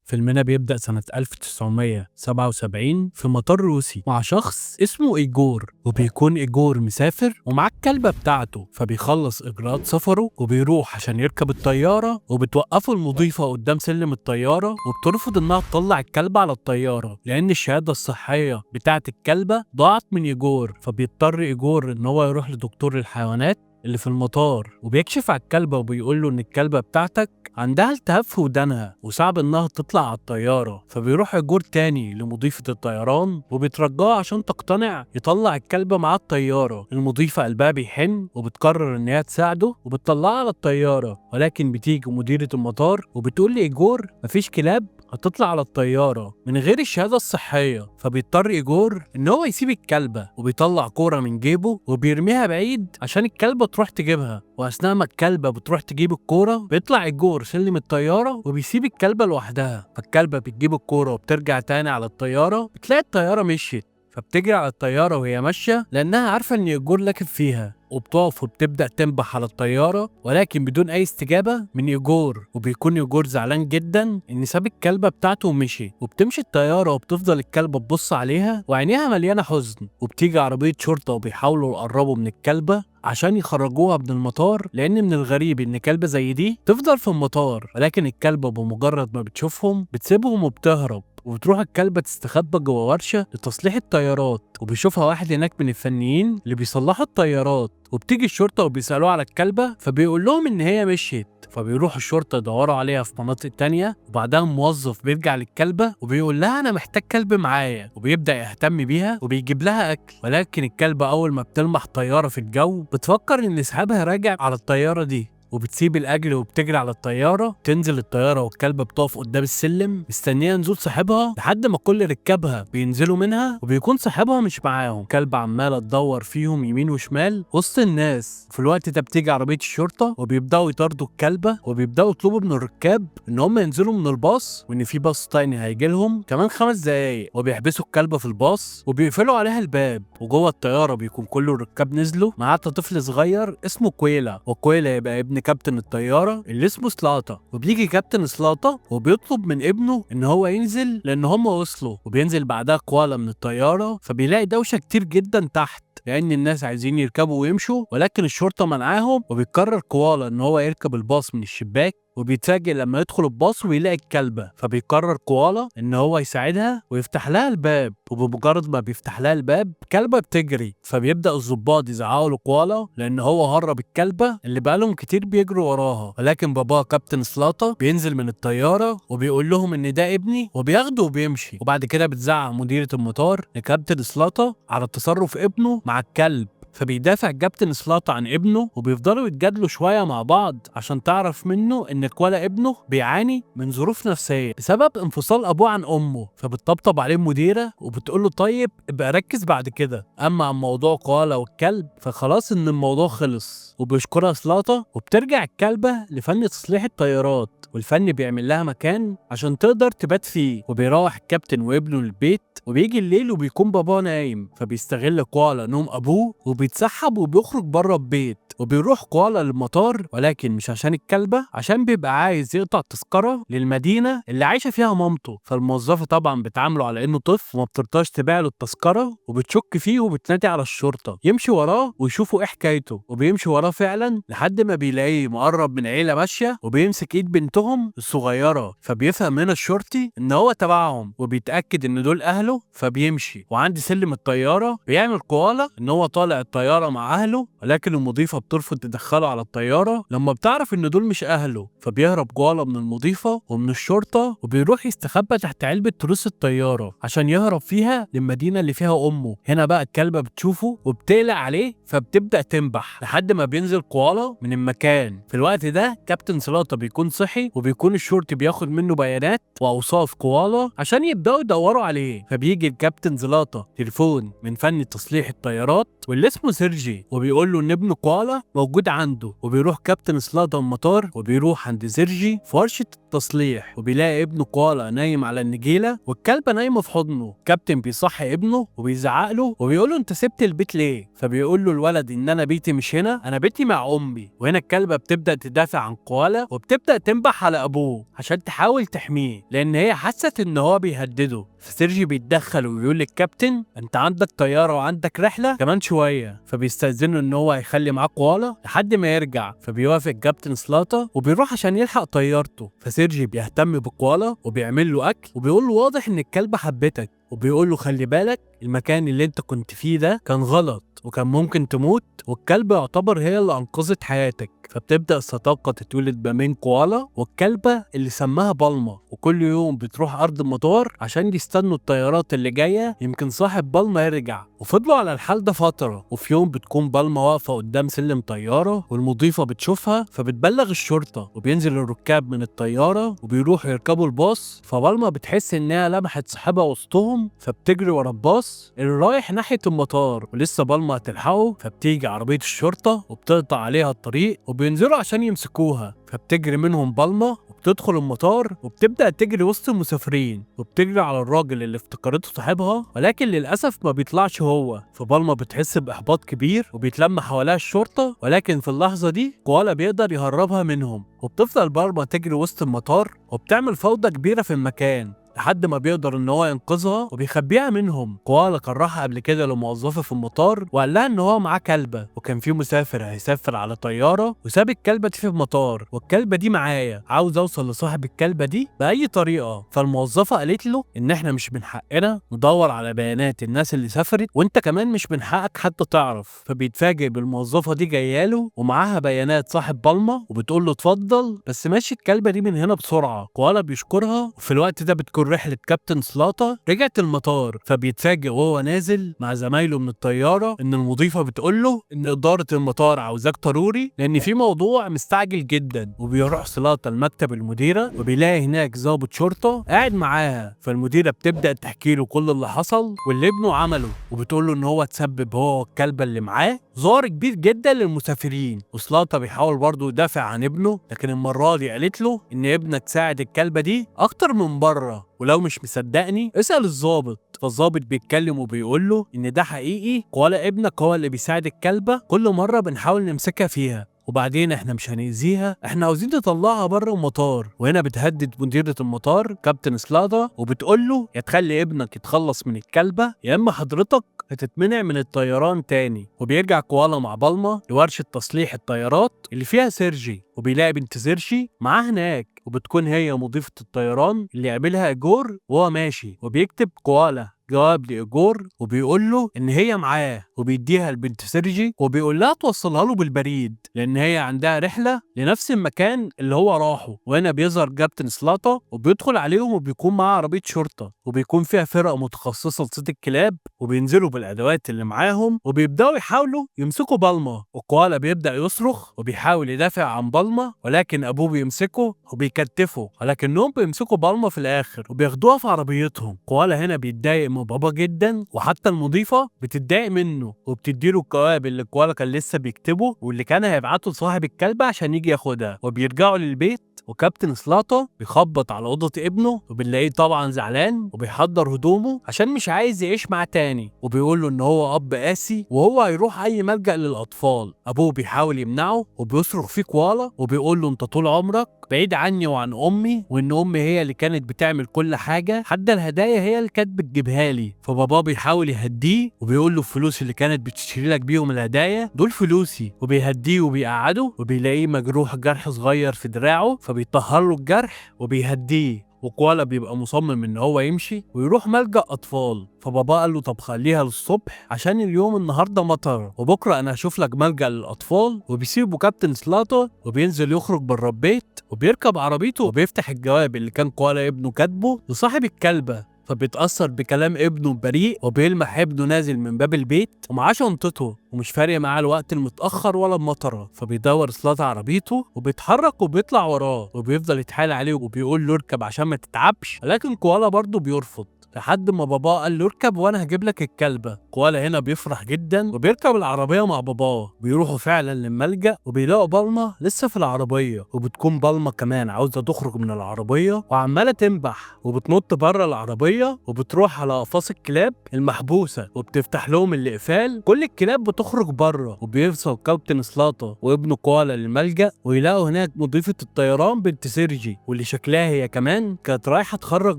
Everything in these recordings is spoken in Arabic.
فيلمنا بيبدأ سنة 1977 في مطار روسي مع شخص اسمه إيجور، وبيكون إيجور مسافر ومعاه الكلبة بتاعته. فبيخلص إجراءات سفره وبيروح عشان يركب الطيارة، وبتوقفه المضيفة قدام سلم الطيارة وبترفض إنها تطلع الكلبة على الطيارة لأن الشهادة الصحية بتاعة الكلبة ضاعت من إيجور. فبيضطر إيجور إن هو يروح لدكتور الحيوانات اللي في المطار، وبيكشف على الكلبة وبيقول له إن الكلبة بتاعتك عندها التهاب في ودانها وصعب إنها تطلع على الطيارة. فبيروح إيجور تاني لمضيفة الطيران وبترجاه عشان تقتنع يطلع الكلبة مع الطيارة. المضيفة قلبها بيحن وبتقرر إن هي تساعده وبتطلعها على الطيارة، ولكن بتيجي مديرة المطار وبتقول لإيجور مفيش كلاب هتطلع على الطيارة من غير الشهادة الصحية. فبيضطر إيجور إن هو يسيب الكلبة، وبيطلع كورة من جيبه وبيرميها بعيد عشان الكلبة تروح تجيبها. وأثناء ما الكلبة بتروح تجيب الكورة بيطلع إيجور سلم الطيارة وبيسيب الكلبة لوحدها. فالكلبة بتجيب الكورة وبترجع تاني على الطيارة، بتلاقي الطيارة مشيت، فبتجري على الطيارة وهي ماشية لأنها عارفة إن إيجور راكب فيها، وبتقف وبتبدأ تنبح على الطيارة ولكن بدون أي استجابة من إيجور. وبيكون إيجور زعلان جدا إن ساب الكلبة بتاعته ومشي. وبتمشي الطيارة وبتفضل الكلبة تبص عليها وعينيها مليانة حزن، وبتيجي عربية شرطة وبيحاولوا يقربوا من الكلبة عشان يخرجوها من المطار، لأن من الغريب إن كلبة زي دي تفضل في المطار. ولكن الكلبة بمجرد ما بتشوفهم بتسيبهم وبتهرب، وبتروح الكلبة تستخبى جوه ورشة لتصليح الطيارات، وبيشوفها واحد هناك من الفنيين اللي بيصلحوا الطيارات. وبتيجي الشرطة وبيسألوه على الكلبة فبيقول لهم إن هي مشيت. فبيروحوا الشرطة يدوروا عليها في مناطق تانية، وبعدها موظف بيرجع للكلبة وبيقول لها أنا محتاج كلب معايا، وبيبدأ يهتم بيها وبيجيب لها أكل. ولكن الكلبة أول ما بتلمح طيارة في الجو بتفكر إن سحابها راجع على الطيارة دي، وبتسيب الأجل وبتجري على الطيارة. تنزل الطيارة والكلبة بتقف قدام السلم مستنية نزول صاحبها لحد ما كل ركابها بينزلوا منها وبيكون صاحبها مش معاهم. كلبة عمالة تدور فيهم يمين وشمال وسط الناس. في الوقت ده بتيجي عربية الشرطة وبيبدأوا يطاردوا الكلبة، وبيبدأوا يطلبوا من الركاب إن هم ينزلوا من الباص وإن في باص تاني هيجيلهم كمان 5 دقايق. وبيحبسوا الكلبة في الباص وبيقفلوا عليها الباب. وجوه الطيارة بيكون كل الركاب نزلوا ما عدا طفل صغير اسمه كويلا، وكويلا يبقى ابن كابتن الطيارة اللي اسمه سلاطة. وبيجي كابتن سلاطة وبيطلب من ابنه ان هو ينزل لان هم وصلوا. وبينزل بعدها كوالا من الطيارة، فبيلاقي دوشة كتير جدا تحت لان الناس عايزين يركبوا ويمشوا ولكن الشرطة منعاهم. وبيقرر كوالا ان هو يركب الباص من الشباك، وبيتفاجئ لما يدخل الباص ويلاقي الكلبة. فبيقرر كوالا ان هو يساعدها ويفتح لها الباب، وبمجرد ما بيفتح لها الباب الكلبة بتجري. فبيبدأ الضباط يزعقوا لكوالا لان هو هرب الكلبة اللي بقالهم كتير بيجروا وراها. ولكن بابا كابتن سلاطة بينزل من الطيارة وبيقول لهم ان ده ابني وبياخده وبيمشي. وبعد كده بتزعق مديرة المطار لكابتن سلاطة على تصرف ابنه مع الكلب. فبيدافع كابتن سلاطة عن ابنه وبيفضلوا يتجادلوا شوية مع بعض عشان تعرف منه ان كوالا ابنه بيعاني من ظروف نفسية بسبب انفصال ابوه عن امه. فبتطبطب عليه المديرة وبتقول له طيب ابقى ركز بعد كده. اما عن موضوع كوالا والكلب فخلاص ان الموضوع خلص. وبيشكرها سلاطة وبترجع الكلبة لفن تصليح الطيارات، والفن بيعمل لها مكان عشان تقدر تبات فيه. وبيروح الكابتن وابنه البيت، وبيجي الليل وبيكون باباه نايم، فبيستغل كوالا نوم ابوه وبيتسحب وبيخرج بره البيت. وبيروح كوالا للمطار ولكن مش عشان الكلبة، عشان بيبقى عايز يقطع تذكرة للمدينة اللي عايشة فيها مامته. فالموظفة طبعا بتعامله على انه طفل وما بترضاش تبيع له التذكرة، وبتشك فيه وبتنادي على الشرطة يمشي وراه ويشوفوا ايه حكايته. وبيمشي وراه فعلا لحد ما بيلاقيه مقرب من عيلة ماشية وبيمسك ايد بنتهم الصغيرة. فبيفهم هنا الشرطي ان هو تبعهم وبيتأكد ان دول اهله، فبيمشي. وعند سلم الطيارة بيعمل كوالا ان هو طالع الطيارة مع اهله، ولكن المضيفة بترفض تدخله على الطيارة لما بتعرف ان دول مش اهله. فبيهرب كوالا من المضيفة ومن الشرطة وبيروح يستخبى تحت علبة تروس الطيارة عشان يهرب فيها للمدينة اللي فيها امه. هنا بقى الكلبة بتشوفه وبتقلق عليه فبتبدأ تنبح لحد ما بينزل كوالا من المكان. في الوقت ده كابتن سلاطة بيكون صحي، وبيكون الشرطي بياخد منه بيانات واوصاف كوالا عشان يبدأوا يدوروا عليه. فبيجي الكابتن سلاطة تليفون من فني تصليح الطيارات واللي اسمه سيرجي، وبيقول له ان ابنه كوالا موجود عنده. وبيروح كابتن سلاطة المطار وبيروح عند سيرجي في ورشة التصليح وبيلاقي ابنه كوالا نايم على النجيله والكلبه نايمه في حضنه. كابتن بيصحي ابنه وبيزعق له وبيقول له انت سبت البيت ليه؟ فبيقول له الولد ان انا بيتي مش هنا، انا بيتي مع امي. وهنا الكلبه بتبدا تدافع عن كوالا وبتبدا تنبح على ابوه عشان تحاول تحميه لان هي حست ان هو بيهدده. فسيرجي بيتدخل وبيقول للكابتن انت عندك طياره وعندك رحله كمان شويه، فبيستاذنه ان هو هيخلي معاه كوالا لحد ما يرجع. فبيوافق كابتن سلاتا وبيروح عشان يلحق طيارته. فسيرجي بيهتم بكوالا وبيعمل له اكل وبيقول له واضح ان الكلبه حبتك، وبيقول له خلي بالك المكان اللي انت كنت فيه ده كان غلط وكان ممكن تموت، والكلبة يعتبر هي اللي أنقذت حياتك. فبتبدأ الصداقة تتولد ما بين كوالا والكلبة اللي سماها بالما، وكل يوم بتروح أرض المطار عشان يستنوا الطيارات اللي جاية يمكن صاحب بالما يرجع. وفضلوا على الحال ده فترة، وفي يوم بتكون بالما واقفة قدام سلم طيارة والمضيفة بتشوفها فبتبلغ الشرطة، وبينزل الركاب من الطيارة وبيروحوا يركبوا الباص. فبالما بتحس إنها لمحت صاحبها وسطهم فبتجري ورا الباص اللي رايح ناحية المطار، ولسه بالما هتلحقه فبتيجي عربية الشرطة وبتقطع عليها الطريق وبينزلوا عشان يمسكوها. فبتجري منهم بالما وبتدخل المطار وبتبدأ تجري وسط المسافرين وبتجري على الراجل اللي افتكرته صاحبها، ولكن للأسف ما بيطلعش هو. فبالما بتحس بإحباط كبير وبيتلم حواليها الشرطة، ولكن في اللحظة دي كوالا بيقدر يهربها منهم. وبتفضل بالما تجري وسط المطار وبتعمل فوضى كبيرة في المكان لحد ما بيقدر ان هو ينقذها وبيخبيها منهم. كوالا كان راح قبل كده لموظفه في المطار وقال لها ان هو معاه كلبه، وكان في مسافر هيسافر على طياره وساب الكلبه دي في المطار، والكلبه دي معايا، عاوز اوصل لصاحب الكلبه دي باي طريقه. فالموظفه قالت له ان احنا مش من حقنا ندور على بيانات الناس اللي سافرت، وانت كمان مش من حقك حتى تعرف. فبيتفاجئ بالموظفه دي جايه له ومعاها بيانات صاحب بالما وبتقول له اتفضل بس ماشي الكلبه دي من هنا بسرعه. كوالا بيشكرها، وفي الوقت ده بتكون رحلة كابتن سلاتا رجعت المطار. فبيتفاجئ وهو نازل مع زمايله من الطيارة ان المضيفة بتقول له ان إدارة المطار عاوزاك ضروري لان في موضوع مستعجل جدا. وبيروح سلاتا لمكتب المديرة وبيلاقي هناك ضابط شرطة قاعد معاها. فالمديرة بتبدأ تحكي له كل اللي حصل واللي ابنه عمله، وبتقول له ان هو تسبب هو والكلبة اللي معاه ظهر كبير جدا للمسافرين. وسلاتا بيحاول برضه يدافع عن ابنه، لكن المرة دي قالت له ان ابنك ساعد الكلبة دي اكتر من بره، ولو مش مصدقني اسأل الضابط. فالضابط بيتكلم وبيقول له ان ده حقيقي، ولا ابنك هو اللي بيساعد الكلبة كل مرة بنحاول نمسكها فيها، وبعدين احنا مش هنأذيها، احنا عاوزين نطلعها بره المطار. وهنا بتهدد مديرة المطار كابتن سلاتا وبتقول له يا تخلي ابنك يتخلص من الكلبة يا اما حضرتك هتتمنع من الطيران تاني. وبيرجع كوالا مع بالما لورشة تصليح الطيارات اللي فيها سيرجي، وبيلاقي بنت سيرجي معاه هناك، وبتكون هي مضيفة الطيران اللي قابلها إيجور وهو ماشي. وبيكتب كوالا جواب لإيجور وبيقول له إن هي معاه، وبيديها لبنت سيرجي وبيقول لها توصلها له بالبريد لأن هي عندها رحلة لنفس المكان اللي هو راحه. وهنا بيظهر كابتن سلاتا وبيدخل عليهم وبيكون معاه عربية شرطة وبيكون فيها فرقة متخصصة لصيد الكلاب، وبينزلوا بالأدوات اللي معاهم وبيبدأوا يحاولوا يمسكوا بالما. وكوالا بيبدأ يصرخ وبيحاول يدافع عن بالما، ولكن أبوه بيمسكه وبيكتفه، ولكنهم بيمسكوا بالما في الآخر وبياخدوها في عربيتهم. كوالا هنا بيتضايق من بابا جدا، وحتى المضيفة بتتضايق منه وبتديله الجواب اللي كوالا كان لسه بيكتبه واللي كان هيبعته لصاحب الكلبة عشان يجي ياخدها. وبيرجعوا للبيت وكابتن سلاتا بيخبط على أوضة ابنه وبنلاقيه طبعا زعلان وبيحضر هدومه عشان مش عايز يعيش معاه تاني، وبيقول له ان هو اب قاسي وهو هيروح اي ملجأ للاطفال. ابوه بيحاول يمنعه وبيصرخ فيه كوالا وبيقول له انت طول عمرك بعيد عني وعن امي، وان امي هي اللي كانت بتعمل كل حاجه، حتى الهدايا هي اللي كانت بتجيبها لي. فبابا بيحاول يهديه وبيقول له الفلوس اللي كانت بتشتري لك بيهم الهدايا دول فلوسي، وبيهديه وبيقعده وبيلاقيه مجروح جرح صغير في دراعه فبيطهر له الجرح وبيهديه. وكوالا بيبقى مصمم ان هو يمشي ويروح ملجأ اطفال. فبابا قال له طب خليها للصبح عشان اليوم النهارده مطر، وبكره انا هشوف لك ملجأ للاطفال. وبيسيبه كابتن سلاتا وبينزل يخرج بره البيت وبيركب عربيته وبيفتح الجواب اللي كان كوالا ابنه كاتبه لصاحب الكلبة. فبيتأثر بكلام ابنه بريء وبيلمح ابنه نازل من باب البيت ومعاه شنطته ومش فارق معاه الوقت المتأخر ولا المطرة. فبيدور سلاتا عربيته وبيتحرك وبيطلع وراه وبيفضل يتحايل عليه وبيقول له اركب عشان ما تتعبش، لكن كوالا برضه بيرفض. لحد ما باباه قال له اركب وانا هجيب لك الكلبه. كوالا هنا بيفرح جدا وبيركب العربيه مع باباه. بيروحوا فعلا للملجأ وبيلاقوا بالما لسه في العربيه، وبتكون بالما كمان عاوزه تخرج من العربيه وعماله تنبح، وبتنط بره العربيه وبتروح على قفص الكلاب المحبوسه وبتفتح لهم الاقفال. كل الكلاب بتخرج بره، وبيوصل كابتن سلاطه وابنه كوالا للملجأ ويلاقوا هناك مضيفه الطيران بنت سيرجي، واللي شكلها هي كمان كانت رايحه تخرج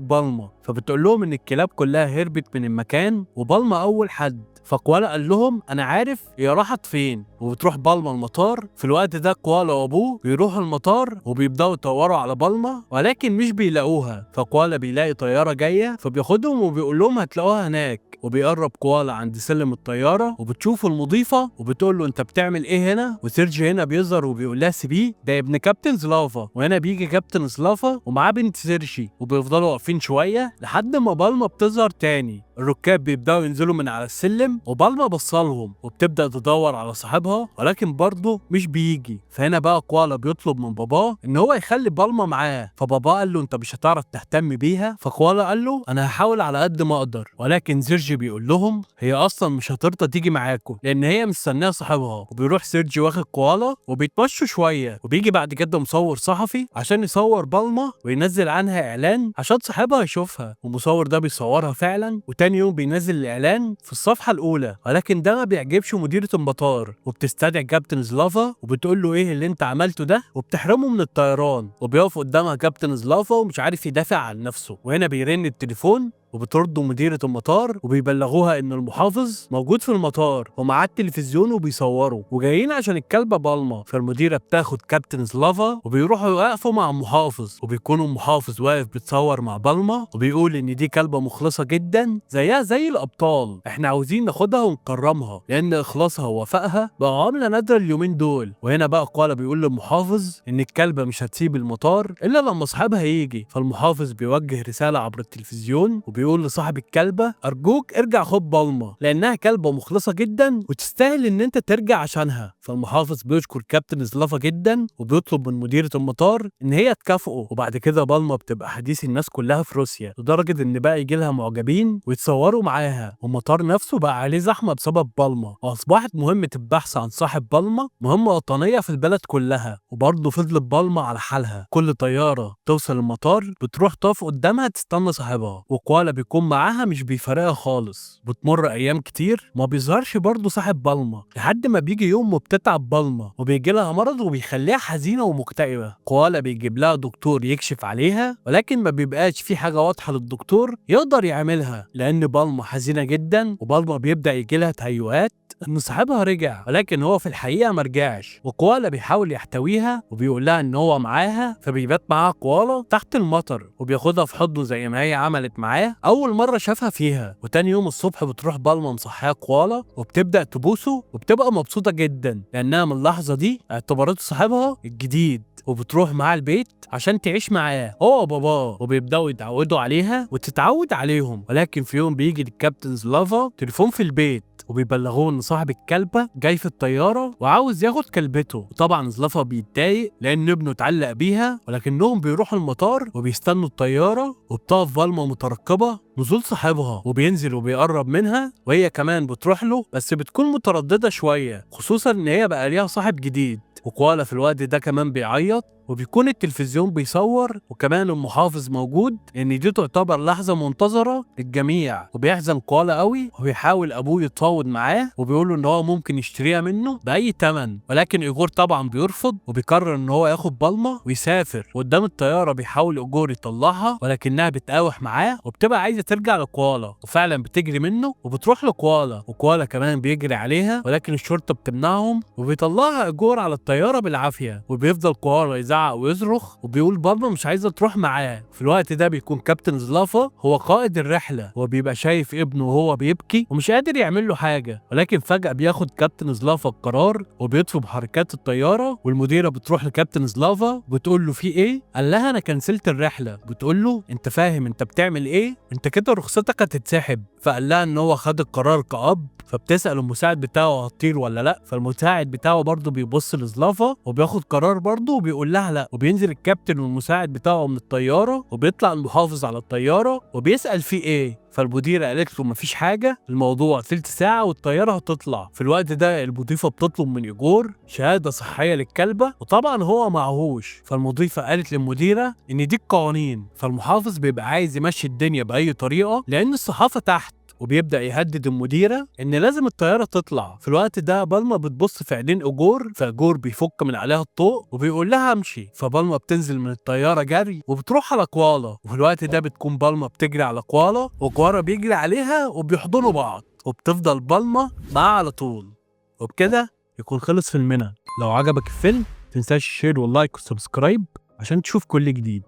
بالما. فبتقول لهم ان الكلاب كلها هربت من المكان وبالما اول حد. فكوالا قال لهم انا عارف هي راحت فين، وبتروح بالما المطار. في الوقت ده كوالا وابوه بيروحوا المطار وبيبداوا يدوروا على بالما، ولكن مش بيلاقوها. فكوالا بيلاقي طياره جايه فبياخدهم وبيقول لهم هتلاقوها هناك. وبيقرب كوالا عند سلم الطياره وبتشوف المضيفه وبتقول له انت بتعمل ايه هنا؟ وسيرجي هنا بيظهر وبيقول لها سيبيه، ده ابن كابتن زلافا. وهنا بيجي كابتن زلافا ومعاه بنت سيرجي، وبيفضلوا واقفين شويه لحد ما بالما بتظهر تاني. الركاب بيبداوا ينزلوا من على السلم وبالما بصلهم وبتبدا تدور على صاحبها، ولكن برضه مش بيجي. فهنا بقى كوالا بيطلب من باباه ان هو يخلي بالما معاه. فباباه قال له انت مش هتعرف تهتم بيها. فكوالا قال له انا هحاول على قد ما اقدر. ولكن سيرجي بيقول لهم هي اصلا مش هترضى تيجي معاكم لان هي مستنيه صاحبها. وبيروح سيرجي واخد كوالا وبيتمشوا شويه، وبيجي بعد كده مصور صحفي عشان يصور بالما وينزل عنها اعلان عشان صاحبها يشوفها. والمصور ده بيصورها فعلا، وتاني يوم بينزل الاعلان في الصفحه الاولى. ولكن ده ما بيعجبش مديره المطار، وبتستدعي كابتن زلافا وبتقول له ايه اللي انت عملته ده، وبتحرمه من الطيران. وبيقف قدامها كابتن زلافا ومش عارف يدافع عن نفسه. وهنا بيرن التليفون وبترد مديرة المطار وبيبلغوها ان المحافظ موجود في المطار ومعاه التلفزيون وبيصوروا وجايين عشان الكلبة بالما. فالمديرة بتاخد كابتن زلافا وبيروحوا يوقفوا مع المحافظ، وبيكون المحافظ واقف بيتصور مع بالما وبيقول ان دي كلبة مخلصة جدا زيها زي الابطال، احنا عاوزين ناخدها ونكرمها لان اخلاصها ووفائها بقى عملة نادرة اليومين دول. وهنا بقى كوالا بيقول للمحافظ ان الكلبة مش هتسيب المطار الا لما صاحبها يجي. فالمحافظ بيوجه رسالة عبر التلفزيون بيقول لصاحب الكلبة أرجوك ارجع خد بالما لأنها كلبة مخلصة جدا وتستاهل إن أنت ترجع عشانها. فالمحافظ بيشكر كابتن زلافا جدا وبيطلب من مديرة المطار إن هي تكافئه. وبعد كده بالما بتبقى حديث الناس كلها في روسيا، لدرجة إن بقى يجي لها معجبين ويتصوروا معاها، والمطار نفسه بقى عليه زحمة بسبب بالما. وأصبحت مهمة البحث عن صاحب بالما مهمة وطنية في البلد كلها. وبرضه فضلت بالما على حالها، كل طيارة توصل المطار بتروح تقف قدامها تستنى صاحبها، وكوالا بيكون معاها مش بيفارقها خالص. بتمر ايام كتير ما بيظهرش برضه صاحب بالما، لحد ما بيجي يوم وبتتعب بالما وبيجي لها مرض وبيخليها حزينه ومكتئبه. كوالا بيجيب لها دكتور يكشف عليها، ولكن ما بيبقاش في حاجه واضحه للدكتور يقدر يعملها لان بالما حزينه جدا. وبالما بيبدا يجي لها تهيؤات ان صاحبها رجع، ولكن هو في الحقيقه ما رجعش. وكوالا بيحاول يحتويها وبيقول لها ان هو معاها، فبيبات معاها كوالا تحت المطر وبياخدها في حضنه زي ما هي عملت معاه اول مره شافها فيها. وتاني يوم الصبح بتروح بالما مصحيه كوالا وبتبدا تبوسه وبتبقى مبسوطه جدا لانها من اللحظه دي اعتبرته صاحبها الجديد، وبتروح معاه البيت عشان تعيش معاه هو وباباه، وبيبداوا يتعودوا عليها وتتعود عليهم. ولكن في يوم بيجي للكابتن زلافا تليفون في البيت وبيبلغوه ان صاحب الكلبه جاي في الطياره وعاوز ياخد كلبته. وطبعا زلافا بيتضايق لان ابنه اتعلق بيها، ولكنهم بيروحوا المطار وبيستنوا الطياره وبتقف بالما مترقبه نزول صاحبها، وبينزل وبيقرب منها وهي كمان بتروح له، بس بتكون متردده شويه خصوصا ان هي بقى ليها صاحب جديد. وكوالا في الوقت ده كمان بيعيط، وبيكون التلفزيون بيصور وكمان المحافظ موجود لان دي تعتبر لحظه منتظره للجميع. وبيحزن كوالا قوي وبيحاول ابوه يتفاوض معاه وبيقول له ان هو ممكن يشتريها منه باي ثمن، ولكن ايجور طبعا بيرفض وبيقرر ان هو ياخد بالما ويسافر. وقدام الطياره بيحاول ايجور يطلعها ولكنها بتقاوح معاه وبتبقى عايزه ترجع لكوالا، وفعلا بتجري منه وبتروح لكوالا، وكوالا كمان بيجري عليها ولكن الشرطه بتمنعهم وبيطلعها ايجور على الطياره بالعافيه. وبيفضل كوالا يزعق ويصرخ وبيقول بالما مش عايزه تروح معاه. في الوقت ده بيكون كابتن زلافا هو قائد الرحله، وبيبقى شايف ابنه وهو بيبكي ومش قادر يعمل له حاجه. ولكن فجاه بياخد كابتن زلافا القرار وبيطفي بحركات الطياره، والمديره بتروح لكابتن زلافا بتقول له في ايه؟ قال لها انا كنسلت الرحله. بتقول له انت فاهم انت بتعمل ايه؟ انت كده رخصتك هتتسحب. فقال لها ان هو خد القرار كأب. فبتسأل المساعد بتاعه هتطير ولا لا، فالمساعد بتاعه برضه بيبص لزلافا وبياخد قرار برضه وبيقول لها لا. وبينزل الكابتن والمساعد بتاعه من الطياره، وبيطلع المحافظ على الطياره وبيسأل فيه ايه. فالمديرة قالت له مفيش حاجة، الموضوع تلت ساعة والطيارة هتطلع. في الوقت ده المضيفة بتطلب من إيجور شهادة صحية للكلبة، وطبعا هو معهوش. فالمضيفة قالت للمديرة إن دي القوانين. فالمحافظ بيبقى عايز يمشي الدنيا بأي طريقة لأن الصحافة تحت، وبيبدأ يهدد المديرة إن لازم الطيارة تطلع. في الوقت ده بالما بتبص في عينين إيجور، فإيجور بيفك من عليها الطوق وبيقول لها امشي. فبالما بتنزل من الطيارة جري وبتروح على كوالا. وفي الوقت ده بتكون بالما بتجري على كوالا وكوالا بيجري عليها وبيحضنوا بعض، وبتفضل بالما معاه على طول. وبكده يكون خلص فيلمنا. لو عجبك الفيلم متنساش الشير واللايك والسبسكرايب عشان تشوف كل جديد.